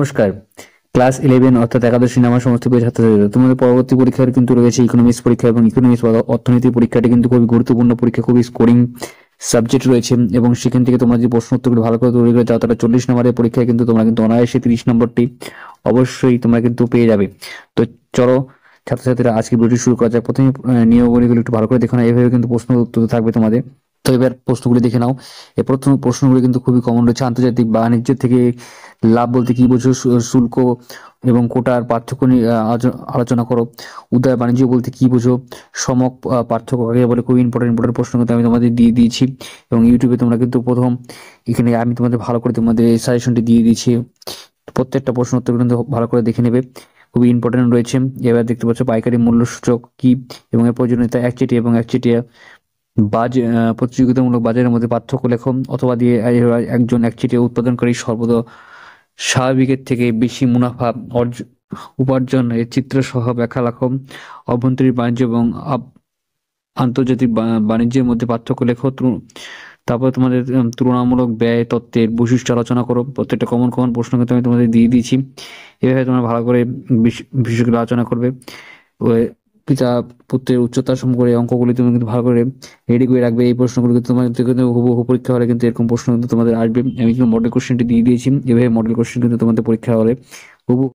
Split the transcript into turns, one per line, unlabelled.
নমস্কার। ক্লাস 11 অর্থাৎ একাদশ শ্রেণী সমস্ত প্রিয় ছাত্রছাত্রীরা, তোমাদের পরবর্তী পরীক্ষার কিন্তু রয়েছে ইকোনমিক্স পরীক্ষা এবং ইকোনমিক্স বা অর্থনীতি পরীক্ষাটি কিন্তু খুবই গুরুত্বপূর্ণ পরীক্ষা, খুবই স্কোরিং সাবজেক্ট রয়েছে এবং সেখান থেকে তোমরা যে প্রশ্ন উত্তরগুলো ভালো করে তৈরি করে যাও তারা 40 নম্বরের পরীক্ষায় কিন্তু তোমরা কিন্তু অনায়াসে 30 নম্বরটি অবশ্যই তোমরা কিন্তু পেয়ে যাবে। তো চলো ছাত্রছাত্রীরা, আজকে ভিডিওটি শুরু করা যাক। প্রথমে নিয়মাবলীগুলো একটু ভালো করে দেখো না, এভাবে কিন্তু প্রশ্ন উত্তর থাকবে তোমাদের। তো এবার প্রশ্নগুলি দেখে নাও। এই প্রথম প্রশ্নগুলি কিন্তু খুবই কমন রয়েছে। আন্তর্জাতিক বাণিজ্য থেকে লাভ বলতে কি বোঝো? শুল্ক এবং কোটার পার্থক্য নিয়ে আলোচনা করো। উদার বাণিজ্য বলতে কি বোঝো? সমক পার্থক্য কাকে বলে? খুবই ইম্পর্টেন্ট প্রশ্ন কিন্তু আমি তোমাদের দিয়ে দিয়েছি এবং ইউটিউবে তোমরা কিন্তু প্রথম এখানে আমি তোমাদের ভালো করে তোমাদের সাজেশনটি দিয়ে দিয়েছি। প্রত্যেকটা প্রশ্ন উত্তর কিন্তু ভালো করে দেখে নেবে, খুবই ইম্পর্টেন্ট রয়েছে। এবার দেখতে পাচ্ছ পাইকারি মূল্য সূচক কি এবং এর প্রয়োজনীয়তা, একচেটিয়া এবং একচেটিয়া প্রতিযোগিতামূলক বাজারের মধ্যে পার্থক্য লেখো, অথবা দিয়ে একজন একচেটিয়া উৎপাদনকারী সর্বদা স্বাভাবিকের থেকে বেশি মুনাফা উপার্জনের চিত্র সহ ব্যাখ্যা লেখো। অভ্যন্তরীণ বাণিজ্য এবং আন্তর্জাতিক বাণিজ্যের মধ্যে পার্থক্য লেখো। তারপরে তোমাদের তুলনামূলক ব্যয় তত্ত্বের বৈশিষ্ট্য আলোচনা করো। প্রত্যেকটা কমন প্রশ্ন কিন্তু আমি তোমাদের দিয়ে দিয়েছি, এভাবে তোমরা ভালো করে বিষয়গুলো আলোচনা করবে। পিতা পুত্রের উচ্চতা সম করে অঙ্কগুলি তুমি কিন্তু ভালো করে রেডি করে রাখবে। এই প্রশ্নগুলো কিন্তু তোমাদের কিন্তু হুবহু পরীক্ষা হলে কিন্তু এরকম প্রশ্ন কিন্তু তোমাদের আসবে। আমি কিন্তু মডেল কোশ্চেনটি দিয়ে দিয়েছি, এভাবে মডেল কোশ্চেন কিন্তু তোমাদের পরীক্ষা হলে হুবহু